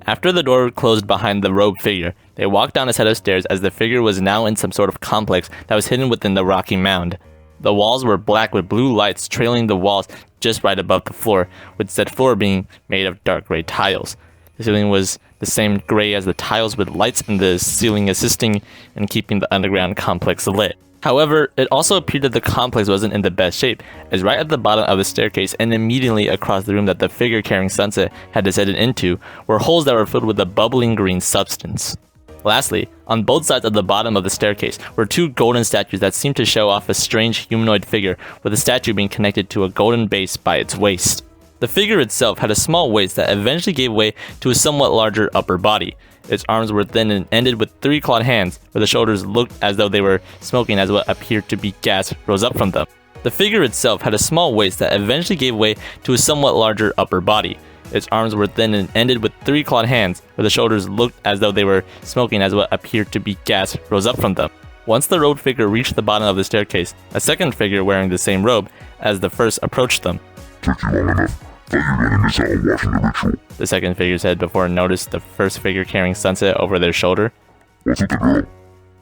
After the door closed behind the robed figure, they walked down a set of stairs as the figure was now in some sort of complex that was hidden within the rocky mound. The walls were black with blue lights trailing the walls just right above the floor, with said floor being made of dark gray tiles. The ceiling was the same gray as the tiles, with lights in the ceiling assisting in keeping the underground complex lit. However, it also appeared that the complex wasn't in the best shape, as right at the bottom of the staircase and immediately across the room that the figure carrying Sunset had descended into were holes that were filled with a bubbling green substance. Lastly, on both sides of the bottom of the staircase were two golden statues that seemed to show off a strange humanoid figure, with the statue being connected to a golden base by its waist. The figure itself had a small waist that eventually gave way to a somewhat larger upper body. Its arms were thin and ended with three clawed hands, where the shoulders looked as though they were smoking as what appeared to be gas rose up from them. The figure itself had a small waist that eventually gave way to a somewhat larger upper body. Its arms were thin and ended with three clawed hands, where the shoulders looked as though they were smoking as what appeared to be gas rose up from them. Once the robed figure reached the bottom of the staircase, a second figure wearing the same robe as the first approached them. Took you long enough. Thought you were gonna miss out on watching the ritual. The second figure said before noticed the first figure carrying Sunset over their shoulder. Wasn't the girl?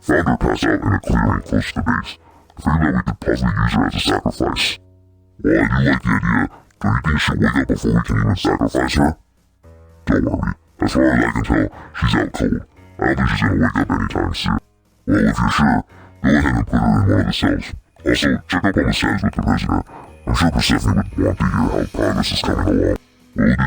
Found her passed out in a clearing close to the base. Figured that we could possibly use her as a sacrifice. Well, you like the idea. Do you think she'll wake up before we can even sacrifice her? Don't worry. As far as I can tell, she's out cold. I don't think she's gonna wake up anytime soon. Well, if you're sure, go ahead and put her in one of the cells. Also, check up on the status with the prisoner. I'm sure Persephone would want to hear how progress is coming along. Will do.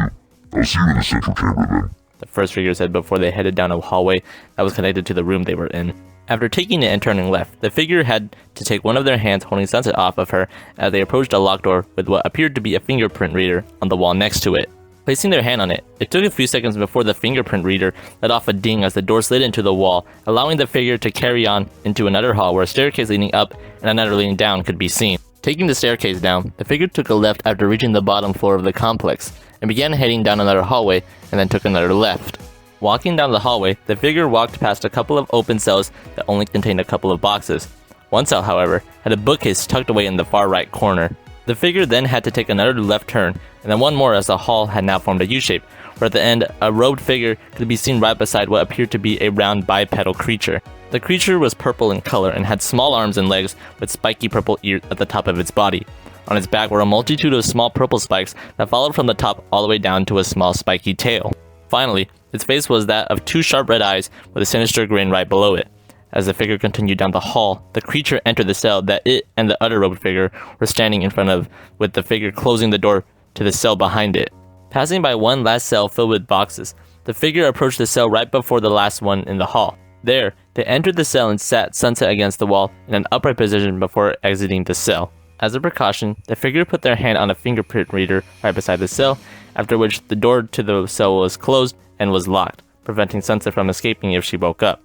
I'll see you in the central chamber then. The first figure said before they headed down a hallway that was connected to the room they were in. After taking it and turning left, the figure had to take one of their hands holding Sunset off of her as they approached a locked door with what appeared to be a fingerprint reader on the wall next to it. Placing their hand on it, it took a few seconds before the fingerprint reader let off a ding as the door slid into the wall, allowing the figure to carry on into another hall where a staircase leading up and another leading down could be seen. Taking the staircase down, the figure took a left after reaching the bottom floor of the complex, and began heading down another hallway and then took another left. Walking down the hallway, the figure walked past a couple of open cells that only contained a couple of boxes. One cell, however, had a bookcase tucked away in the far right corner. The figure then had to take another left turn, and then one more as the hall had now formed a U-shape, where at the end, a robed figure could be seen right beside what appeared to be a round bipedal creature. The creature was purple in color and had small arms and legs with spiky purple ears at the top of its body. On its back were a multitude of small purple spikes that followed from the top all the way down to a small spiky tail. Finally, its face was that of two sharp red eyes with a sinister grin right below it. As the figure continued down the hall, the creature entered the cell that it and the other robed figure were standing in front of, with the figure closing the door to the cell behind it. Passing by one last cell filled with boxes, the figure approached the cell right before the last one in the hall. There, they entered the cell and sat Sunset against the wall in an upright position before exiting the cell. As a precaution, the figure put their hand on a fingerprint reader right beside the cell, after which the door to the cell was closed and was locked, preventing Sunset from escaping if she woke up.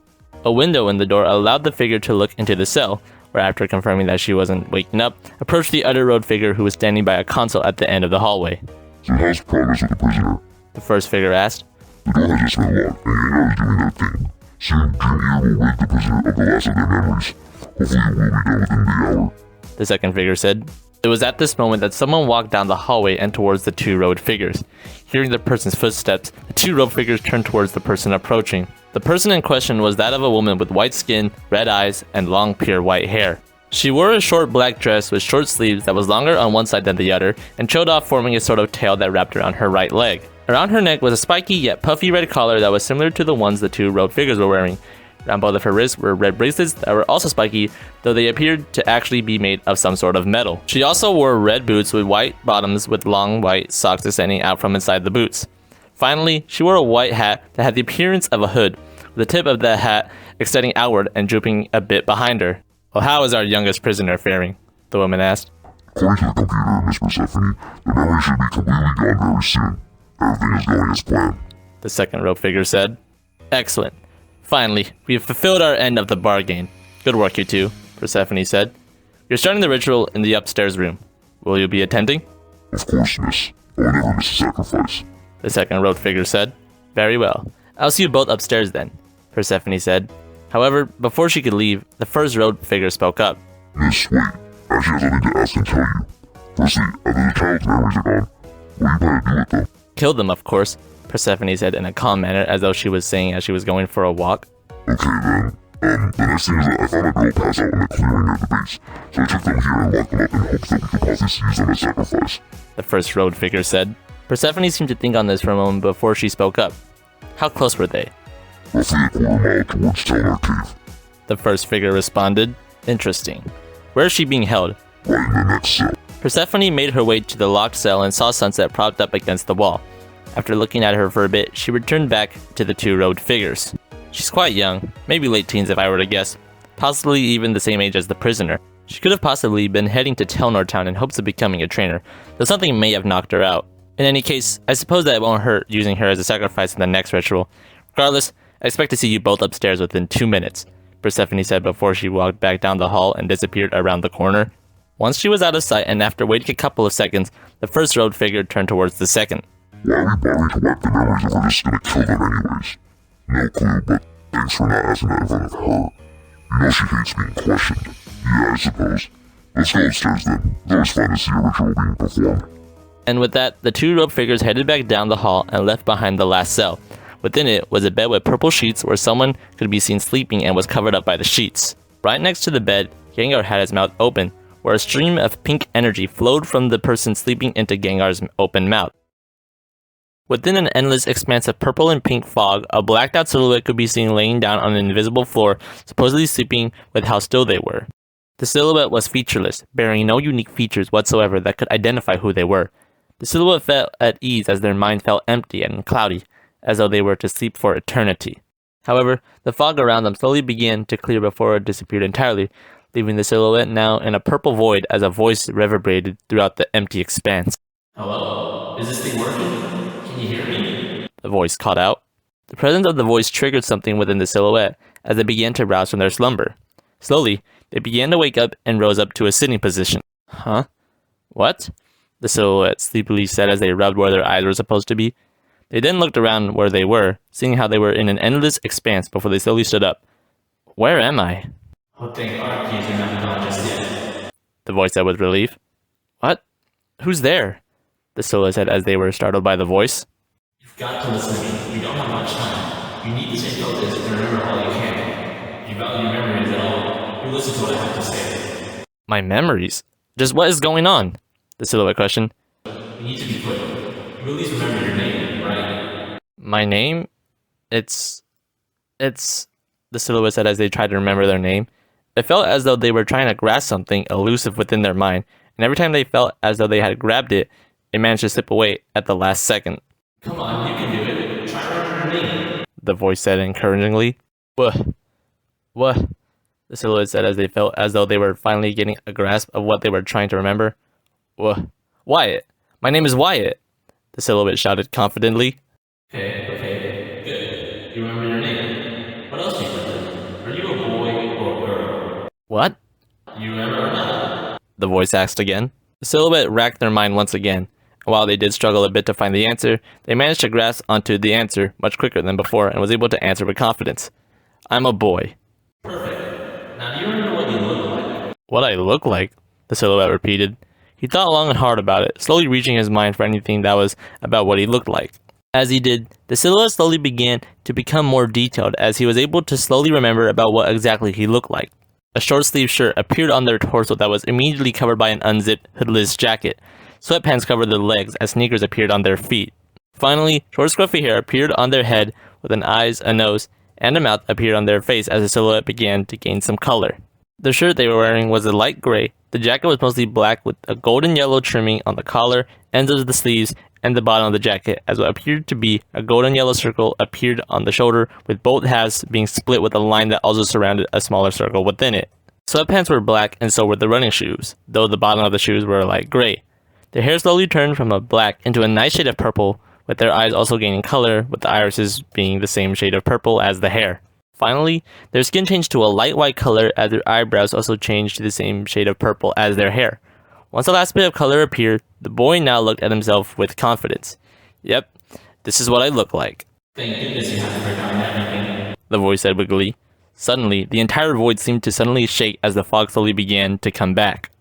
A window in the door allowed the figure to look into the cell, where after confirming that she wasn't waking up, approached the other robed figure who was standing by a console at the end of the hallway. So how's progress with the prisoner? The first figure asked. The door has just been locked, and Yana is doing that thing. Soon, Dream Ear will rid the prisoner of the last of their memories. Hopefully it will be done within the hour. The second figure said. It was at this moment that someone walked down the hallway and towards the two robed figures. Hearing the person's footsteps, the two robed figures turned towards the person approaching. The person in question was that of a woman with white skin, red eyes, and long pure white hair. She wore a short black dress with short sleeves that was longer on one side than the other and trailed off, forming a sort of tail that wrapped around her right leg. Around her neck was a spiky yet puffy red collar that was similar to the ones the two robed figures were wearing. Around both of her wrists were red bracelets that were also spiky, though they appeared to actually be made of some sort of metal. She also wore red boots with white bottoms with long white socks extending out from inside the boots. Finally, she wore a white hat that had the appearance of a hood, with the tip of the hat extending outward and drooping a bit behind her. Well, how is our youngest prisoner faring? The woman asked. According to the computer, Miss Persephone, the memory should be completely gone very soon. Everything is going as planned. The second robed figure said. Excellent. Finally, we have fulfilled our end of the bargain. Good work, you two, Persephone said. You're starting the ritual in the upstairs room. Will you be attending? Of course, miss. I will never miss a sacrifice. The second robed figure said. Very well. I'll see you both upstairs then, Persephone said. However, before she could leave, the first robed figure spoke up. Miss, wait. I actually have something to ask and tell you. Firstly, after the child's memories are gone, what do you plan to do with them? Kill them, of course. Persephone said in a calm manner, as though she was saying as she was going for a walk. Okay then. The next thing is that I found a girl pass out in the clearing near the base, so I took them here and locked them up in hopes that we could possibly use them as sacrifice. The first road figure said. Persephone seemed to think on this for a moment before she spoke up. How close were they? Roughly a quarter mile towards Telnar Cave. The first figure responded. Interesting. Where is she being held? Right in the next cell. Persephone made her way to the locked cell and saw Sunset propped up against the wall. After looking at her for a bit, she returned back to the two robed figures. She's quite young, maybe late teens if I were to guess, possibly even the same age as the prisoner. She could have possibly been heading to Telnar Town in hopes of becoming a trainer, though something may have knocked her out. In any case, I suppose that it won't hurt using her as a sacrifice in the next ritual. Regardless, I expect to see you both upstairs within 2 minutes, Persephone said before she walked back down the hall and disappeared around the corner. Once she was out of sight and after waiting a couple of seconds, the first robed figure turned towards the second. Why are we bothering to wipe the memories if we're just gonna kill them anyways? No clue, but thanks for not asking that in front of her. You know she hates being questioned. Yeah, I suppose. Let's go upstairs then. It's always fun to see a ritual being performed. And with that, the two robed figures headed back down the hall and left behind the last cell. Within it was a bed with purple sheets where someone could be seen sleeping and was covered up by the sheets. Right next to the bed, Gengar had his mouth open, where a stream of pink energy flowed from the person sleeping into Gengar's open mouth. Within an endless expanse of purple and pink fog, a blacked out silhouette could be seen laying down on an invisible floor, supposedly sleeping with how still they were. The silhouette was featureless, bearing no unique features whatsoever that could identify who they were. The silhouette felt at ease as their mind felt empty and cloudy, as though they were to sleep for eternity. However, the fog around them slowly began to clear before it disappeared entirely, leaving the silhouette now in a purple void as a voice reverberated throughout the empty expanse. Hello? Is this thing working? Can you hear me? The voice called out. The presence of the voice triggered something within the silhouette as they began to rouse from their slumber. Slowly, they began to wake up and rose up to a sitting position. Huh? What? The silhouette sleepily said as they rubbed where their eyes were supposed to be. They then looked around where they were, seeing how they were in an endless expanse before they slowly stood up. Where am I? Oh, thank God, keys are not gone just yet. The voice said with relief. What? Who's there? The silhouette said as they were startled by the voice. You've got to listen to me. We don't have much time. You need to stay focused and remember all you can. You value your memories at all. You listen to what I have to say. My memories? Just what is going on? The silhouette questioned. You need to be quick. You at least remember your name, right? My name? It's... The silhouette said as they tried to remember their name. It felt as though they were trying to grasp something elusive within their mind, and every time they felt as though they had grabbed it, it managed to slip away at the last second. Come on, you can do it. Try to remember your name. The voice said encouragingly. What? The silhouette said as they felt as though they were finally getting a grasp of what they were trying to remember. What? Wyatt! My name is Wyatt! The silhouette shouted confidently. Okay, good. You remember your name. What else do you remember? Are you a boy or a girl? What? You remember or not? The voice asked again. The silhouette racked their mind once again, and while they did struggle a bit to find the answer, they managed to grasp onto the answer much quicker than before and was able to answer with confidence. I'm a boy. Perfect. Now do you remember what you look like? What I look like? The silhouette repeated. He thought long and hard about it, slowly reaching his mind for anything that was about what he looked like. As he did, the silhouette slowly began to become more detailed as he was able to slowly remember about what exactly he looked like. A short-sleeved shirt appeared on their torso that was immediately covered by an unzipped, hoodless jacket. Sweatpants covered their legs as sneakers appeared on their feet. Finally, short scruffy hair appeared on their head with an eyes, a nose, and a mouth appeared on their face as the silhouette began to gain some color. The shirt they were wearing was a light gray. The jacket was mostly black with a golden yellow trimming on the collar, ends of the sleeves, and the bottom of the jacket, as what appeared to be a golden yellow circle appeared on the shoulder, with both halves being split with a line that also surrounded a smaller circle within it. Sweatpants were black and so were the running shoes, though the bottom of the shoes were light gray. Their hair slowly turned from a black into a nice shade of purple, with their eyes also gaining color, with the irises being the same shade of purple as the hair. Finally, their skin changed to a light white color as their eyebrows also changed to the same shade of purple as their hair. Once the last bit of color appeared, the boy now looked at himself with confidence. Yep, this is what I look like. Thank goodness you haven't forgotten everything. The voice said with glee. Suddenly, the entire void seemed to suddenly shake as the fog slowly began to come back.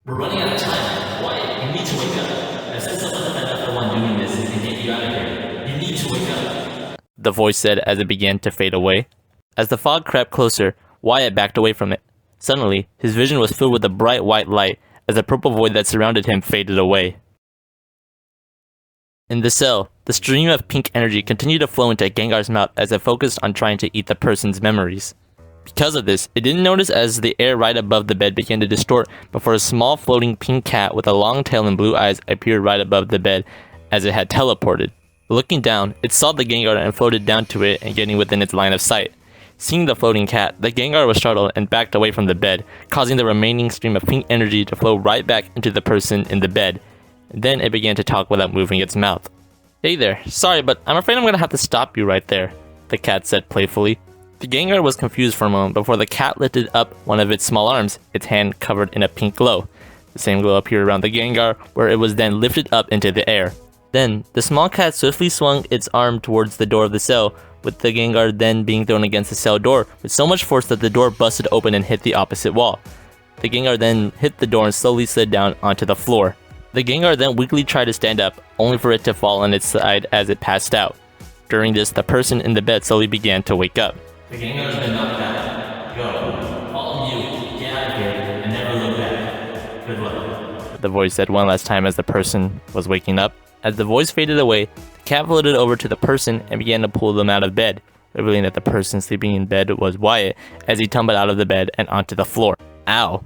We're running out of time. Wyatt, you need to wake up. I've said someone's enough for one doing this and get you out of here. You need to wake the voice said as it began to fade away. As the fog crept closer, Wyatt backed away from it. Suddenly, his vision was filled with a bright white light as the purple void that surrounded him faded away. In the cell, the stream of pink energy continued to flow into Gengar's mouth as it focused on trying to eat the person's memories. Because of this, it didn't notice as the air right above the bed began to distort before a small floating pink cat with a long tail and blue eyes appeared right above the bed as it had teleported. Looking down, it saw the Gengar and floated down to it and getting within its line of sight. Seeing the floating cat, the Gengar was startled and backed away from the bed, causing the remaining stream of pink energy to flow right back into the person in the bed. Then it began to talk without moving its mouth. "Hey there, sorry, but I'm afraid I'm gonna have to stop you right there," the cat said playfully. The Gengar was confused for a moment before the cat lifted up one of its small arms, its hand covered in a pink glow. The same glow appeared around the Gengar, where it was then lifted up into the air. Then, the small cat swiftly swung its arm towards the door of the cell, with the Gengar then being thrown against the cell door with so much force that the door busted open and hit the opposite wall. The Gengar then hit the door and slowly slid down onto the floor. The Gengar then weakly tried to stand up, only for it to fall on its side as it passed out. During this, the person in the bed slowly began to wake up. The Gengar's been knocked out. Go. All of you, get out of here and never look back. Good luck. The voice said one last time as the person was waking up. As the voice faded away, the cat floated over to the person and began to pull them out of bed, revealing that the person sleeping in bed was Wyatt as he tumbled out of the bed and onto the floor. "Ow.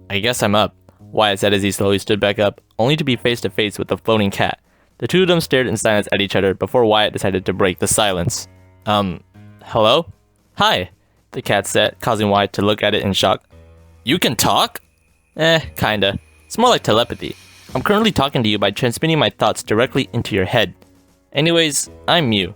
I guess I'm up," Wyatt said as he slowly stood back up, only to be face to face with the floating cat. The two of them stared in silence at each other before Wyatt decided to break the silence. Hello? "Hi," the cat said, causing Wyatt to look at it in shock. "You can talk?" Kinda. It's more like telepathy. I'm currently talking to you by transmitting my thoughts directly into your head. Anyways, I'm Mew,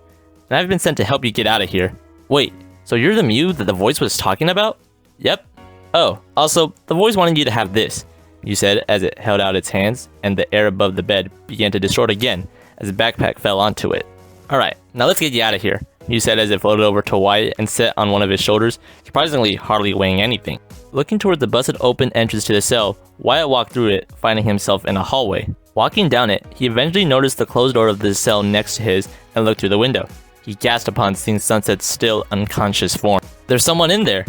and I've been sent to help you get out of here. Wait, so you're the Mew that the voice was talking about? Yep. Oh, also, the voice wanted you to have this, you said as it held out its hands, and the air above the bed began to distort again as a backpack fell onto it. Alright, now let's get you out of here, you said as it floated over to Wyatt and sat on one of his shoulders, surprisingly hardly weighing anything. Looking toward the busted open entrance to the cell, Wyatt walked through it, finding himself in a hallway. Walking down it, he eventually noticed the closed door of the cell next to his and looked through the window. He gasped upon seeing Sunset's still unconscious form. "There's someone in there!"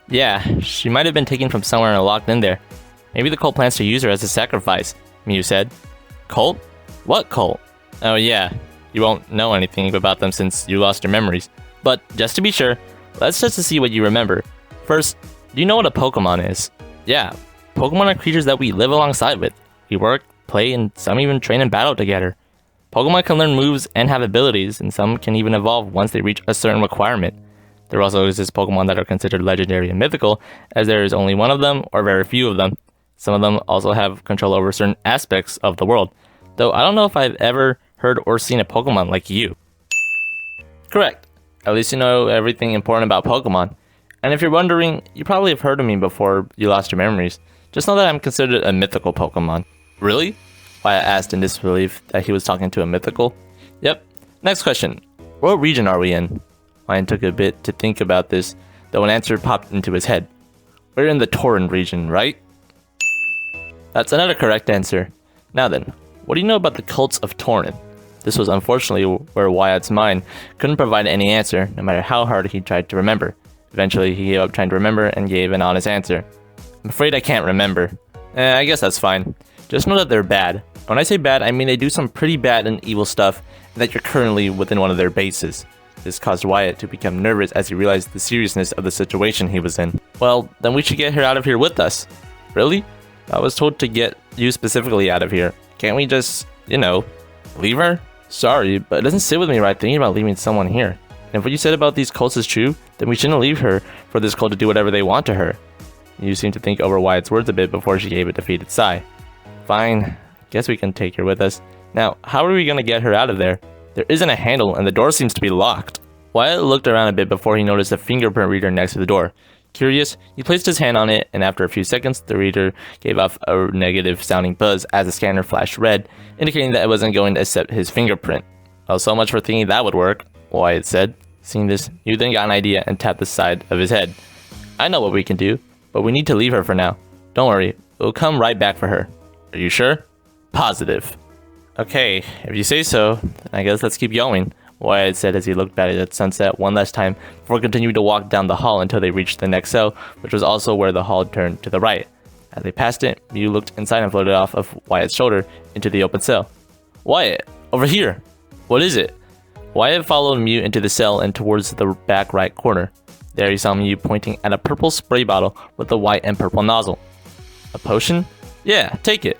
"Yeah, she might have been taken from somewhere and locked in there. Maybe the cult plans to use her as a sacrifice," Mew said. "Cult? What cult?" "Oh yeah, you won't know anything about them since you lost your memories. But just to be sure, let's just to see what you remember. First, do you know what a Pokémon is?" "Yeah, Pokémon are creatures that we live alongside with. We work, play, and some even train and battle together. Pokémon can learn moves and have abilities, and some can even evolve once they reach a certain requirement. There also exist Pokémon that are considered legendary and mythical, as there is only one of them or very few of them. Some of them also have control over certain aspects of the world, though I don't know if I've ever heard or seen a Pokémon like you." "Correct. At least you know everything important about Pokémon. And if you're wondering, you probably have heard of me before you lost your memories. Just know that I'm considered a mythical Pokémon." "Really?" Wyatt asked in disbelief that he was talking to a mythical. "Yep. Next question. What region are we in?" Wyatt took a bit to think about this, though an answer popped into his head. "We're in the Tauren region, right?" "That's another correct answer. Now then, what do you know about the cults of Tauren?" This was unfortunately where Wyatt's mind couldn't provide any answer, no matter how hard he tried to remember. Eventually, he gave up trying to remember and gave an honest answer. "I'm afraid I can't remember." I guess that's fine. Just know that they're bad. When I say bad, I mean they do some pretty bad and evil stuff, and that you're currently within one of their bases. This caused Wyatt to become nervous as he realized the seriousness of the situation he was in. "Well, then we should get her out of here with us." "Really? I was told to get you specifically out of here. Can't we just, leave her?" "Sorry, but it doesn't sit with me right thinking about leaving someone here. And if what you said about these cults is true, then we shouldn't leave her for this cult to do whatever they want to her." You seemed to think over Wyatt's words a bit before she gave a defeated sigh. "Fine, guess we can take her with us. Now, how are we gonna get her out of there? There isn't a handle and the door seems to be locked." Wyatt looked around a bit before he noticed a fingerprint reader next to the door. Curious, he placed his hand on it, and after a few seconds, the reader gave off a negative sounding buzz as the scanner flashed red, indicating that it wasn't going to accept his fingerprint. "Well, so much for thinking that would work," Wyatt said. Seeing this, you then got an idea and tapped the side of his head. "I know what we can do, but we need to leave her for now. Don't worry, we'll come right back for her." "Are you sure?" "Positive." "Okay, if you say so, then I guess let's keep going. Wyatt said as he looked back at sunset one last time before continuing to walk down the hall until they reached the next cell, which was also where the hall turned to the right. As they passed it, Mew looked inside and floated off of Wyatt's shoulder into the open cell. Wyatt, over here! What is it? Wyatt followed Mew into the cell and towards the back right corner. There he saw Mew pointing at a purple spray bottle with a white and purple nozzle. A potion? Yeah, take it.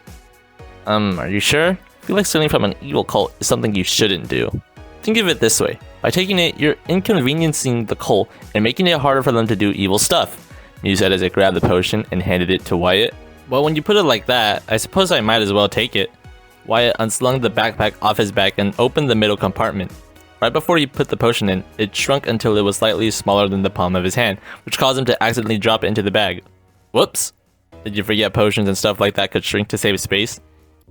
Are you sure? I feel like stealing from an evil cult is something you shouldn't do. Think of it this way. By taking it, you're inconveniencing the cult and making it harder for them to do evil stuff, Mew said as it grabbed the potion and handed it to Wyatt. Well, when you put it like that, I suppose I might as well take it. Wyatt unslung the backpack off his back and opened the middle compartment. Right before he put the potion in, it shrunk until it was slightly smaller than the palm of his hand, which caused him to accidentally drop it into the bag. Whoops! Did you forget potions and stuff like that could shrink to save space?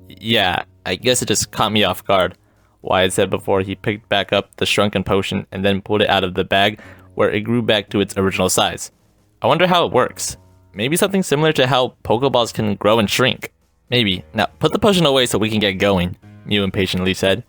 Yeah, I guess it just caught me off guard, Wyatt said before he picked back up the shrunken potion and then pulled it out of the bag where it grew back to its original size. I wonder how it works. Maybe something similar to how Pokeballs can grow and shrink. Maybe. Now, put the potion away so we can get going, Mew impatiently said.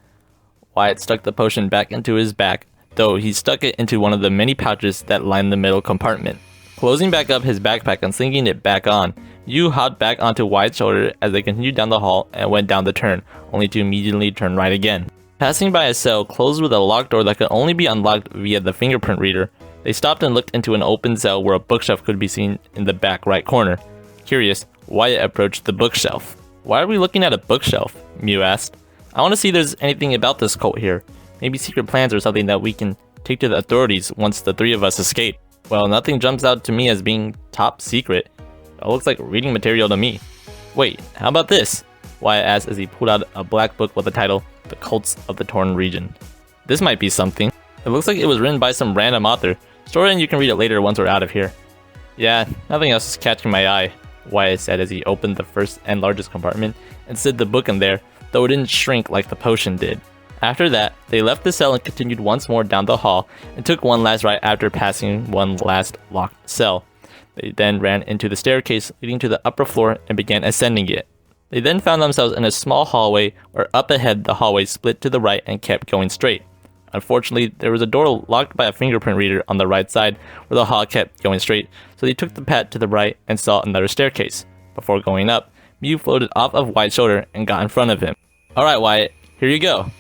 Wyatt stuck the potion back into his back, though he stuck it into one of the many pouches that lined the middle compartment. Closing back up his backpack and sinking it back on, Mew hopped back onto Wyatt's shoulder as they continued down the hall and went down the turn, only to immediately turn right again. Passing by a cell closed with a locked door that could only be unlocked via the fingerprint reader, they stopped and looked into an open cell where a bookshelf could be seen in the back right corner. Curious, Wyatt approached the bookshelf. Why are we looking at a bookshelf? Mew asked. I want to see if there's anything about this cult here. Maybe secret plans or something that we can take to the authorities once the three of us escape. Well, nothing jumps out to me as being top secret. It looks like reading material to me. Wait, how about this? Wyatt asked as he pulled out a black book with the title, The Cults of the Torn Region. This might be something. It looks like it was written by some random author. Store it and you can read it later once we're out of here. Yeah, nothing else is catching my eye, Wyatt said as he opened the first and largest compartment and slid the book in there, though it didn't shrink like the potion did. After that, they left the cell and continued once more down the hall and took one last right after passing one last locked cell. They then ran into the staircase leading to the upper floor and began ascending it. They then found themselves in a small hallway where up ahead the hallway split to the right and kept going straight. Unfortunately, there was a door locked by a fingerprint reader on the right side where the hall kept going straight, so they took the path to the right and saw another staircase. Before going up, Mew floated off of Wyatt's shoulder and got in front of him. Alright Wyatt, here you go.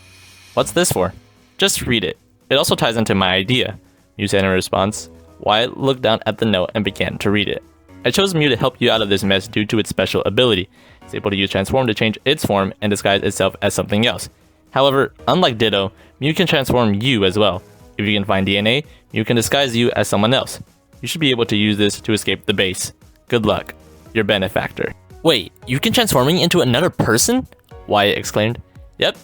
What's this for? Just read it. It also ties into my idea, Mew said in response. Wyatt looked down at the note and began to read it. I chose Mew to help you out of this mess due to its special ability. It's able to use Transform to change its form and disguise itself as something else. However, unlike Ditto, Mew can transform you as well. If you can find DNA, Mew can disguise you as someone else. You should be able to use this to escape the base. Good luck. Your benefactor. Wait, you can transform me into another person? Wyatt exclaimed. Yep.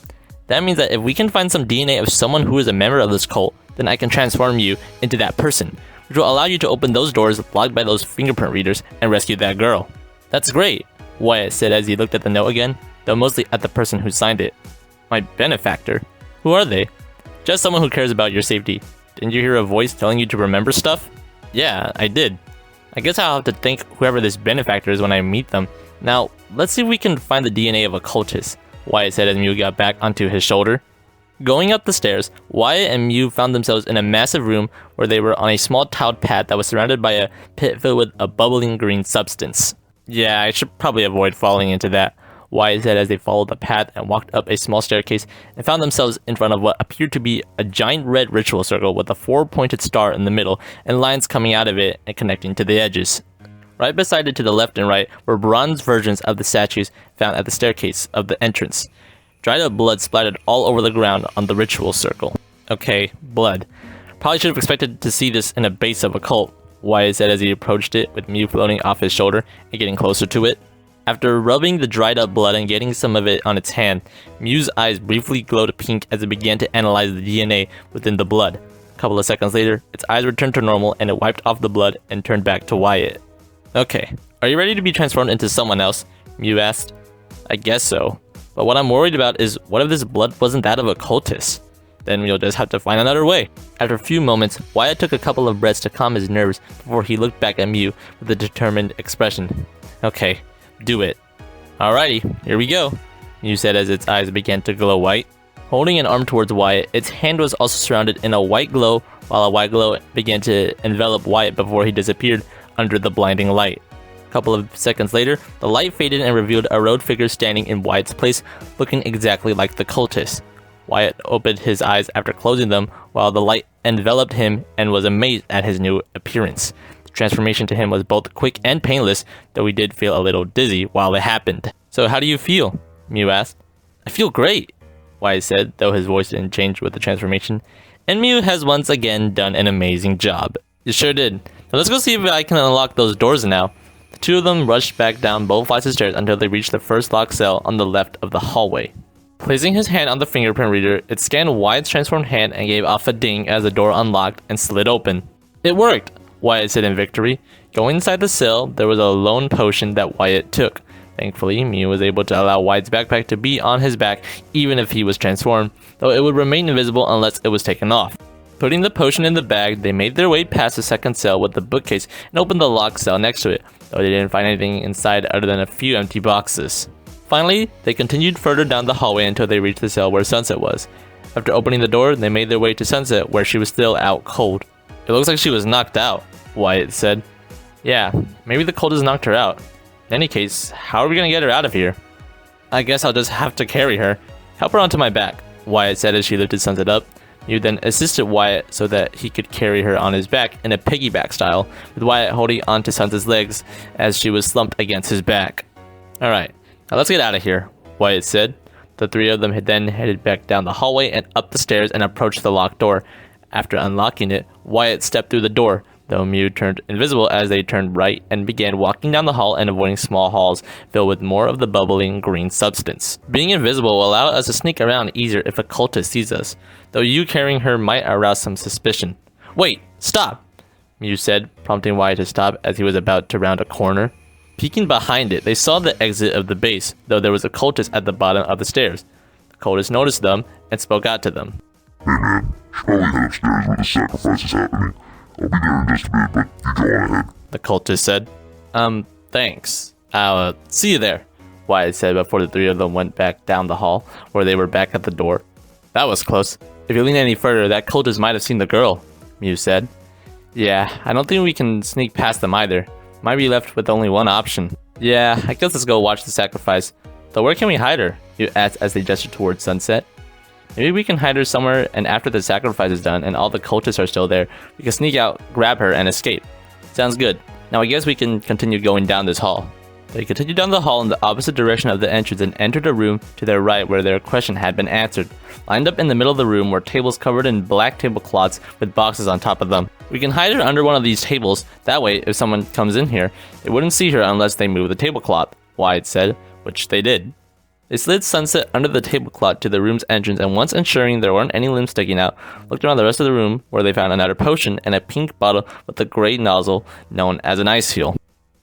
That means that if we can find some DNA of someone who is a member of this cult, then I can transform you into that person, which will allow you to open those doors blocked by those fingerprint readers and rescue that girl. That's great, Wyatt said as he looked at the note again, though mostly at the person who signed it. My benefactor? Who are they? Just someone who cares about your safety. Didn't you hear a voice telling you to remember stuff? Yeah, I did. I guess I'll have to thank whoever this benefactor is when I meet them. Now, let's see if we can find the DNA of a cultist, Wyatt said as Mew got back onto his shoulder. Going up the stairs, Wyatt and Mew found themselves in a massive room where they were on a small tiled path that was surrounded by a pit filled with a bubbling green substance. Yeah, I should probably avoid falling into that, Wyatt said as they followed the path and walked up a small staircase and found themselves in front of what appeared to be a giant red ritual circle with a four-pointed star in the middle and lines coming out of it and connecting to the edges. Right beside it to the left and right were bronze versions of the statues found at the staircase of the entrance. Dried up blood splattered all over the ground on the ritual circle. Okay, blood. Probably should have expected to see this in a base of a cult, Wyatt said as he approached it with Mew floating off his shoulder and getting closer to it. After rubbing the dried up blood and getting some of it on its hand, Mew's eyes briefly glowed pink as it began to analyze the DNA within the blood. A couple of seconds later, its eyes returned to normal and it wiped off the blood and turned back to Wyatt. Okay, are you ready to be transformed into someone else? Mew asked. I guess so. But what I'm worried about is what if this blood wasn't that of a cultist? Then we'll just have to find another way. After a few moments, Wyatt took a couple of breaths to calm his nerves before he looked back at Mew with a determined expression. Okay, do it. Alrighty, here we go, Mew said as its eyes began to glow white. Holding an arm towards Wyatt, its hand was also surrounded in a white glow, while a white glow began to envelop Wyatt before he disappeared under the blinding light. A couple of seconds later, the light faded and revealed a robed figure standing in Wyatt's place, looking exactly like the cultist. Wyatt opened his eyes after closing them, while the light enveloped him and was amazed at his new appearance. The transformation to him was both quick and painless, though he did feel a little dizzy while it happened. "So how do you feel?" Mew asked. "I feel great," Wyatt said, though his voice didn't change with the transformation. And Mew has once again done an amazing job. "You sure did. Now let's go see if I can unlock those doors now." The two of them rushed back down both flights of stairs until they reached the first locked cell on the left of the hallway. Placing his hand on the fingerprint reader, it scanned Wyatt's transformed hand and gave off a ding as the door unlocked and slid open. "It worked," Wyatt said in victory. Going inside the cell, there was a lone potion that Wyatt took. Thankfully, Mew was able to allow Wyatt's backpack to be on his back even if he was transformed, though it would remain invisible unless it was taken off. Putting the potion in the bag, they made their way past the second cell with the bookcase and opened the locked cell next to it, though they didn't find anything inside other than a few empty boxes. Finally, they continued further down the hallway until they reached the cell where Sunset was. After opening the door, they made their way to Sunset, where she was still out cold. "It looks like she was knocked out," Wyatt said. "Yeah, maybe the cold has knocked her out. In any case, how are we gonna get her out of here?" "I guess I'll just have to carry her. Help her onto my back," Wyatt said as she lifted Sunset up. Mew then assisted Wyatt so that he could carry her on his back in a piggyback style, with Wyatt holding onto Sunset's legs as she was slumped against his back. "Alright, now let's get out of here," Wyatt said. The three of them had then headed back down the hallway and up the stairs and approached the locked door. After unlocking it, Wyatt stepped through the door, though Mew turned invisible as they turned right and began walking down the hall and avoiding small halls filled with more of the bubbling green substance. Being invisible will allow us to sneak around easier if a cultist sees us, though you carrying her might arouse some suspicion. "Wait, stop!" Mew said, prompting Wyatt to stop as he was about to round a corner. Peeking behind it, they saw the exit of the base, though there was a cultist at the bottom of the stairs. The cultist noticed them and spoke out to them. "Hey man, should probably head upstairs where the sacrifice is happening. I'll be there in just a bit, but you go on ahead," the cultist said. Thanks. I'll see you there," Wyatt said before the three of them went back down the hall, where they were back at the door. "That was close. If you lean any further, that cultist might have seen the girl," Mew said. "Yeah, I don't think we can sneak past them either. Might be left with only one option." "Yeah, I guess let's go watch the sacrifice. Though where can we hide her?" Mew asked as they gestured towards Sunset. "Maybe we can hide her somewhere, and after the sacrifice is done and all the cultists are still there, we can sneak out, grab her, and escape." "Sounds good. Now I guess we can continue going down this hall." They continued down the hall in the opposite direction of the entrance and entered a room to their right where their question had been answered. Lined up in the middle of the room were tables covered in black tablecloths with boxes on top of them. "We can hide her under one of these tables. That way, if someone comes in here, they wouldn't see her unless they move the tablecloth," Wyatt said, which they did. They slid Sunset under the tablecloth to the room's entrance, and once ensuring there weren't any limbs sticking out, looked around the rest of the room where they found another potion and a pink bottle with a gray nozzle known as an ice heal.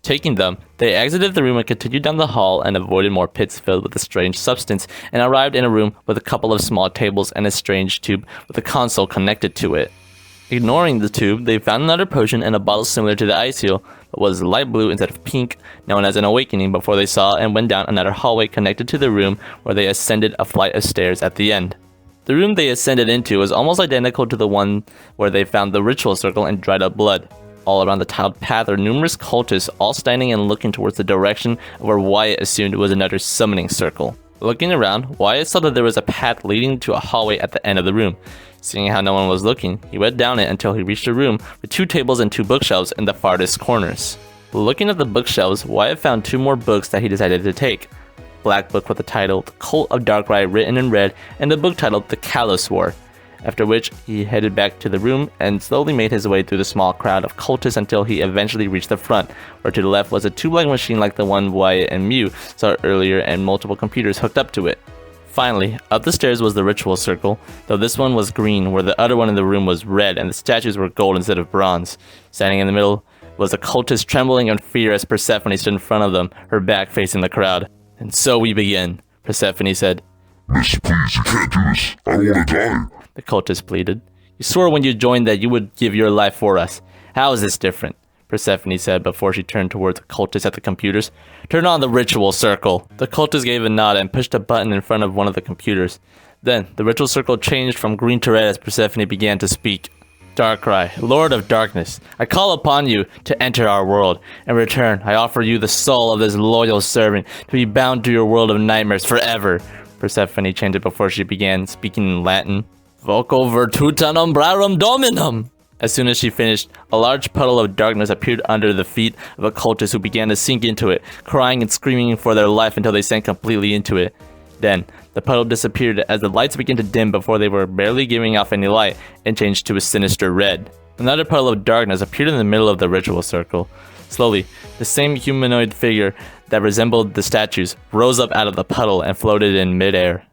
Taking them, they exited the room and continued down the hall and avoided more pits filled with a strange substance and arrived in a room with a couple of small tables and a strange tube with a console connected to it. Ignoring the tube, they found another potion and a bottle similar to the ice heal, but was light blue instead of pink, known as an awakening, before they saw and went down another hallway connected to the room where they ascended a flight of stairs at the end. The room they ascended into was almost identical to the one where they found the ritual circle and dried up blood. All around the tiled path are numerous cultists, all standing and looking towards the direction of where Wyatt assumed was another summoning circle. Looking around, Wyatt saw that there was a path leading to a hallway at the end of the room. Seeing how no one was looking, he went down it until he reached a room with 2 tables and 2 bookshelves in the farthest corners. Looking at the bookshelves, Wyatt found 2 more books that he decided to take. A black book with the title The Cult of Darkrai written in red, and a book titled The Callous War. After which, he headed back to the room and slowly made his way through the small crowd of cultists until he eventually reached the front, where to the left was a tube-like machine like the one Wyatt and Mew saw earlier and multiple computers hooked up to it. Finally, up the stairs was the ritual circle, though this one was green, where the other one in the room was red and the statues were gold instead of bronze. Standing in the middle was a cultist trembling in fear as Persephone stood in front of them, her back facing the crowd. "And so we begin," Persephone said. "Miss, please, you can't do this. I don't want to die," the cultist pleaded. "You swore when you joined that you would give your life for us. How is this different?" Persephone said before she turned towards the cultist at the computers. "Turn on the ritual circle." The cultist gave a nod and pushed a button in front of one of the computers. Then, the ritual circle changed from green to red as Persephone began to speak. Darkrai, Lord of Darkness, I call upon you to enter our world. In return, I offer you the soul of this loyal servant to be bound to your world of nightmares forever. Persephone chanted before she began speaking in Latin. Voco virtutam umbrarum dominum! As soon as she finished, a large puddle of darkness appeared under the feet of a cultist who began to sink into it, crying and screaming for their life until they sank completely into it. Then, the puddle disappeared as the lights began to dim before they were barely giving off any light and changed to a sinister red. Another puddle of darkness appeared in the middle of the ritual circle. Slowly, the same humanoid figure that resembled the statues rose up out of the puddle and floated in midair.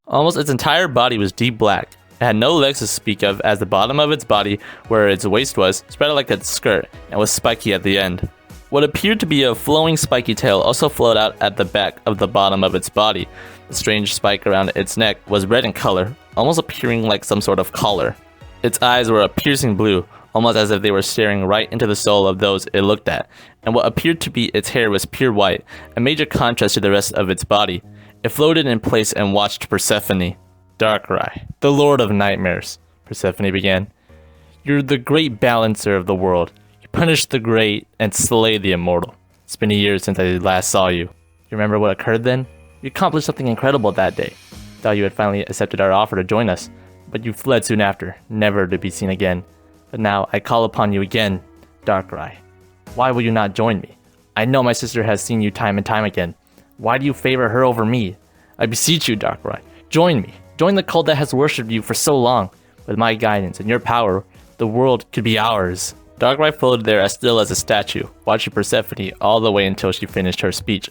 Almost its entire body was deep black. It had no legs to speak of, as the bottom of its body, where its waist was, spread out like its skirt and was spiky at the end. What appeared to be a flowing spiky tail also flowed out at the back of the bottom of its body. The strange spike around its neck was red in color, almost appearing like some sort of collar. Its eyes were a piercing blue, almost as if they were staring right into the soul of those it looked at, and what appeared to be its hair was pure white, a major contrast to the rest of its body. It floated in place and watched Persephone. Darkrai, the Lord of Nightmares, Persephone began. You're the great balancer of the world. You punish the great and slay the immortal. It's been a year since I last saw you. You remember what occurred then? You accomplished something incredible that day. Thought you had finally accepted our offer to join us, but you fled soon after, never to be seen again. But now I call upon you again, Darkrai. Why will you not join me? I know my sister has seen you time and time again. Why do you favor her over me? I beseech you, Darkrai, join me. Join the cult that has worshipped you for so long. With my guidance and your power, the world could be ours. Darkrai floated there as still as a statue, watching Persephone all the way until she finished her speech.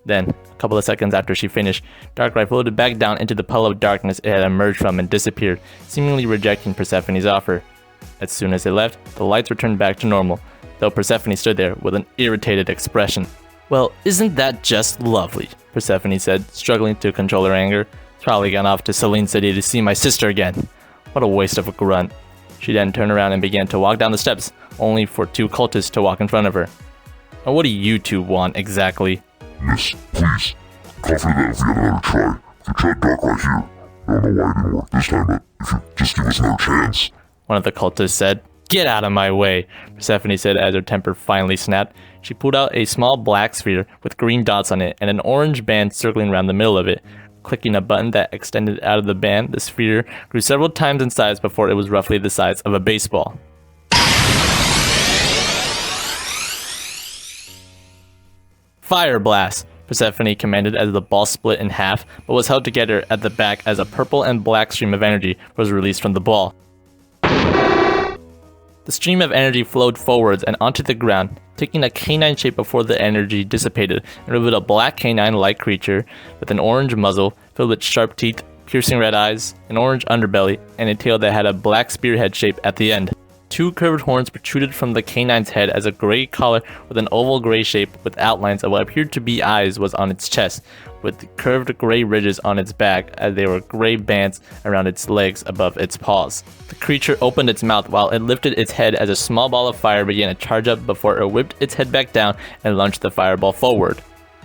Then, a couple of seconds after she finished, Darkrai floated back down into the puddle of darkness it had emerged from and disappeared, seemingly rejecting Persephone's offer. As soon as it left, the lights returned back to normal, though Persephone stood there with an irritated expression. Well, isn't that just lovely? Persephone said, struggling to control her anger. Probably gone off to Selene City to see my sister again. What a waste of a grunt. She then turned around and began to walk down the steps, only for two cultists to walk in front of her. And what do you two want exactly? Miss, please. Confident that if we had another try, we could try Darkrai here. I don't know why it didn't work this time, but if you just give us another chance. One of the cultists said. Get out of my way, Persephone said as her temper finally snapped. She pulled out a small black sphere with green dots on it and an orange band circling around the middle of it. Clicking a button that extended out of the band, the sphere grew several times in size before it was roughly the size of a baseball. Fire blast! Persephone commanded as the ball split in half, but was held together at the back as a purple and black stream of energy was released from the ball. The stream of energy flowed forwards and onto the ground, taking a canine shape before the energy dissipated and revealed a black canine-like creature with an orange muzzle filled with sharp teeth, piercing red eyes, an orange underbelly, and a tail that had a black spearhead shape at the end. Two curved horns protruded from the canine's head as a gray collar with an oval gray shape with outlines of what appeared to be eyes was on its chest, with curved gray ridges on its back as they were gray bands around its legs above its paws. The creature opened its mouth while it lifted its head as a small ball of fire began to charge up before it whipped its head back down and launched the fireball forward.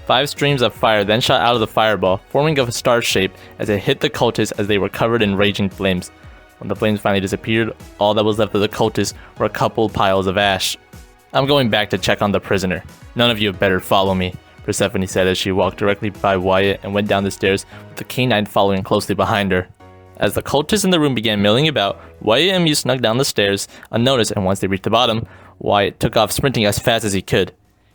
5 streams of fire then shot out of the fireball, forming a star shape as it hit the cultists as they were covered in raging flames. When the flames finally disappeared, all that was left of the cultists were a couple piles of ash. I'm going back to check on the prisoner. None of you had better follow me, Persephone said as she walked directly by Wyatt and went down the stairs with the canine following closely behind her. As the cultists in the room began milling about, Wyatt and Mew snuck down the stairs unnoticed, and once they reached the bottom, Wyatt took off sprinting as fast as he could.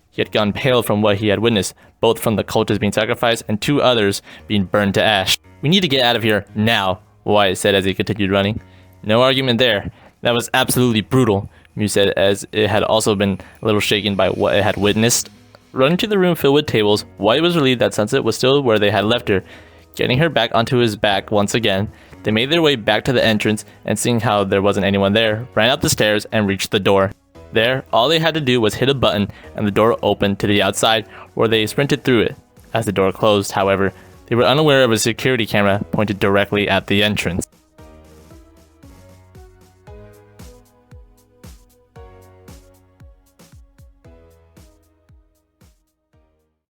He had gone pale from what he had witnessed, both from the cultists being sacrificed and 2 others being burned to ash. We need to get out of here now, Wyatt said as he continued running. No argument there. That was absolutely brutal, Mew said as it had also been a little shaken by what it had witnessed. Running to the room filled with tables, Wyatt was relieved that Sunset was still where they had left her. Getting her back onto his back once again, they made their way back to the entrance and seeing how there wasn't anyone there, ran up the stairs and reached the door. There, all they had to do was hit a button and the door opened to the outside where they sprinted through it. As the door closed, however, they were unaware of a security camera pointed directly at the entrance.